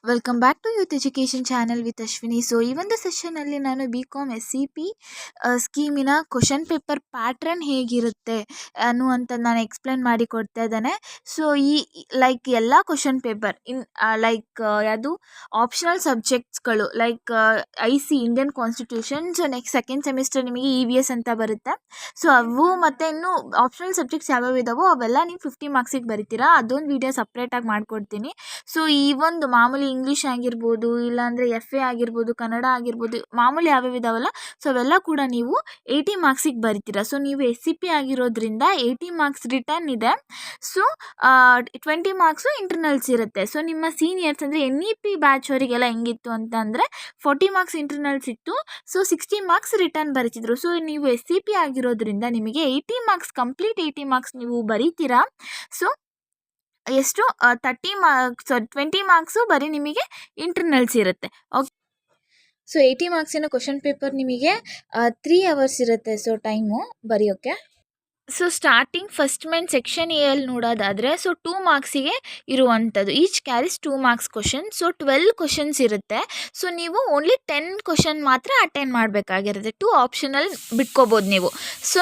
Welcome back to youth education channel with Ashwini. So ಈ ಒಂದು ಸೆಷನಲ್ಲಿ ನಾನು BCom SCP ಸ್ಕೀಮಿನ ಕ್ವಶನ್ ಪೇಪರ್ ಪ್ಯಾಟ್ರನ್ ಹೇಗಿರುತ್ತೆ ಅನ್ನುವಂಥದ್ದು ನಾನು ಎಕ್ಸ್ಪ್ಲೇನ್ ಮಾಡಿ ಕೊಡ್ತಾ ಇದ್ದೇನೆ. ಸೊ ಲೈಕ್ ಎಲ್ಲ ಕ್ವಶನ್ ಪೇಪರ್ ಲೈಕ್ ಯಾವುದು ಆಪ್ಷನಲ್ ಸಬ್ಜೆಕ್ಟ್ಸ್ಗಳು like IC Indian constitution. So next second semester ನಿಮಗೆ EVS ಅಂತ ಬರುತ್ತೆ. ಸೊ ಅವು ಮತ್ತು ಇನ್ನು ಆಪ್ಷನಲ್ ಸಬ್ಜೆಕ್ಟ್ಸ್ ಯಾವ್ಯಾವ ಇದಾವೋ ಅವೆಲ್ಲ ನೀವು 50 ಮಾರ್ಕ್ಸಿಗೆ ಬರಿತೀರಾ. ಅದೊಂದು ವಿಡಿಯೋ ಸಪ್ರೇಟಾಗಿ ಮಾಡಿಕೊಡ್ತೀನಿ. ಸೊ ಈ ಒಂದು ಮಾಮೂಲಿ ಇಂಗ್ಲೀಷ್ ಆಗಿರ್ಬೋದು, ಇಲ್ಲಾಂದರೆ FA ಆಗಿರ್ಬೋದು, ಕನ್ನಡ ಆಗಿರ್ಬೋದು, ಮಾಮೂಲಿ ಯಾವ್ಯಾವ ಇದಾವಲ್ಲ ಸೊ ಅವೆಲ್ಲ ಕೂಡ ನೀವು 80 ಮಾರ್ಕ್ಸಿಗೆ ಬರಿತೀರಾ. ಸೊ ನೀವು SCP ಆಗಿರೋದ್ರಿಂದ 80 ಮಾರ್ಕ್ಸ್ ರಿಟರ್ನ್ ಇದೆ. ಸೊ 20 ಮಾರ್ಕ್ಸು ಇಂಟರ್ನಲ್ಸ್ ಇರುತ್ತೆ. ಸೊ ನಿಮ್ಮ ಸೀನಿಯರ್ಸ್ ಅಂದರೆ NEP ಬ್ಯಾಚ್ ಅವರಿಗೆಲ್ಲ ಹೆಂಗಿತ್ತು ಅಂತಂದರೆ 40 ಮಾರ್ಕ್ಸ್ ಇಂಟರ್ನಲ್ಸ್ ಇತ್ತು. ಸೊ 60 ಮಾರ್ಕ್ಸ್ ರಿಟರ್ನ್ ಬರೀತಿದ್ರು. ಸೊ ನೀವು SCP ಆಗಿರೋದ್ರಿಂದ ನಿಮಗೆ 80 ಮಾರ್ಕ್ಸ್ ಕಂಪ್ಲೀಟ್ 80 ಮಾರ್ಕ್ಸ್ ನೀವು ಬರೀತೀರಾ. ಸೊ ಎಷ್ಟು 20 ಮಾರ್ಕ್ಸು ಬರೀ ನಿಮಗೆ ಇಂಟರ್ನಲ್ಸ್ ಇರುತ್ತೆ. ಓಕೆ, ಸೊ 80 ಮಾರ್ಕ್ಸಿನ ಕ್ವಶನ್ ಪೇಪರ್ ನಿಮಗೆ 3 ಅವರ್ಸ್ ಇರುತ್ತೆ. ಸೊ ಟೈಮು ಬರೆಯೋಕ್ಕೆ. So starting first main section A ಅಲ್ಲಿ ನೋಡೋದಾದರೆ ಸೊ 2 ಮಾರ್ಕ್ಸಿಗೆ ಇರುವಂಥದ್ದು. Each carries 2 marks question. So 12 questions ಇರುತ್ತೆ. ಸೊ ನೀವು ಓನ್ಲಿ 10 ಕ್ವಶನ್ ಮಾತ್ರ ಅಟೆಂಡ್ ಮಾಡಬೇಕಾಗಿರುತ್ತೆ. 2 ಆಪ್ಷನಲ್ ಬಿಟ್ಕೋಬೋದು ನೀವು. ಸೊ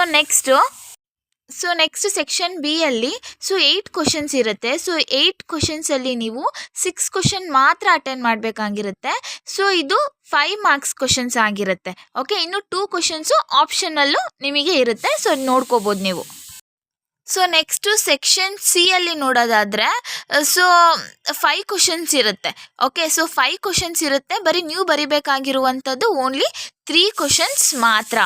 ನೆಕ್ಸ್ಟ್ ಸೆಕ್ಷನ್ B ಅಲ್ಲಿ ಸೊ 8 ಕ್ವಶನ್ಸ್ ಇರುತ್ತೆ. ಸೊ 8 ಕ್ವಶನ್ಸಲ್ಲಿ ನೀವು 6 ಕ್ವಶನ್ ಮಾತ್ರ ಅಟೆಂಡ್ ಮಾಡಬೇಕಾಗಿರುತ್ತೆ. ಸೊ ಇದು 5 ಮಾರ್ಕ್ಸ್ ಕ್ವಶನ್ಸ್ ಆಗಿರುತ್ತೆ. ಓಕೆ, ಇನ್ನು 2 ಕ್ವಶನ್ಸು ಆಪ್ಷನಲ್ಲು ನಿಮಗೆ ಇರುತ್ತೆ. ಸೊ ನೋಡ್ಕೋಬೋದು ನೀವು. ಸೊ ನೆಕ್ಸ್ಟು ಸೆಕ್ಷನ್ C ಅಲ್ಲಿ ನೋಡೋದಾದರೆ ಸೊ 5 ಕ್ವಶನ್ಸ್ ಇರುತ್ತೆ. ಓಕೆ, ಸೊ 5 ಕ್ವಶನ್ಸ್ ಇರುತ್ತೆ. ಬರೀ ನೀವು ಬರಿಬೇಕಾಗಿರುವಂಥದ್ದು ಓನ್ಲಿ 3 ಕ್ವಶನ್ಸ್ ಮಾತ್ರ.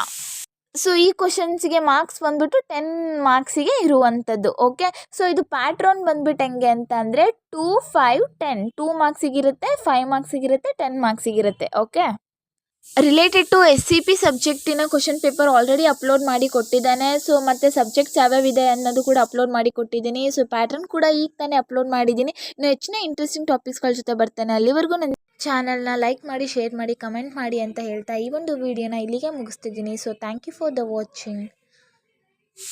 ಸೊ ಈ ಕ್ವಶನ್ಸಿಗೆ ಮಾರ್ಕ್ಸ್ ಬಂದ್ಬಿಟ್ಟು 10 ಮಾರ್ಕ್ಸಿಗೆ ಇರುವಂಥದ್ದು. ಓಕೆ, ಸೊ ಇದು ಪ್ಯಾಟ್ರನ್ ಬಂದ್ಬಿಟ್ಟು ಹೆಂಗೆ ಅಂತ ಅಂದರೆ 2, 5, 10 2 ಮಾರ್ಕ್ಸಿಗಿರುತ್ತೆ, 5 ಮಾರ್ಕ್ಸಿಗಿರುತ್ತೆ, 10 ಮಾರ್ಕ್ಸಿಗಿರುತ್ತೆ. ಓಕೆ, ರಿಲೇಟೆಡ್ ಟು SCP ಸಬ್ಜೆಕ್ಟಿನ ಕ್ವಶನ್ ಪೇಪರ್ ಆಲ್ರೆಡಿ ಅಪ್ಲೋಡ್ ಮಾಡಿ ಕೊಟ್ಟಿದ್ದಾನೆ. ಸೊ ಮತ್ತು ಸಬ್ಜೆಕ್ಟ್ಸ್ ಯಾವ್ಯಾವಿದೆ ಅನ್ನೋದು ಕೂಡ ಅಪ್ಲೋಡ್ ಮಾಡಿ ಕೊಟ್ಟಿದ್ದೀನಿ. ಸೊ ಪ್ಯಾಟ್ರನ್ ಕೂಡ ಈಗ ತಾನೇ ಅಪ್ಲೋಡ್ ಮಾಡಿದ್ದೀನಿ. ಇನ್ನು ಹೆಚ್ಚಿನ ಇಂಟ್ರೆಸ್ಟಿಂಗ್ ಟಾಪಿಕ್ಸ್ಗಳ ಜೊತೆ ಬರ್ತೇನೆ. ಅಲ್ಲಿವರೆಗೂ ನನ್ನ ಚಾನಲ್ನ ಲೈಕ್ ಮಾಡಿ, ಶೇರ್ ಮಾಡಿ, ಕಮೆಂಟ್ ಮಾಡಿ ಅಂತ ಹೇಳ್ತಾ ಈ ಒಂದು ವಿಡಿಯೋನ ಇಲ್ಲಿಗೆ ಮುಗಿಸ್ತಿದ್ದೀನಿ. So thank you for the watching.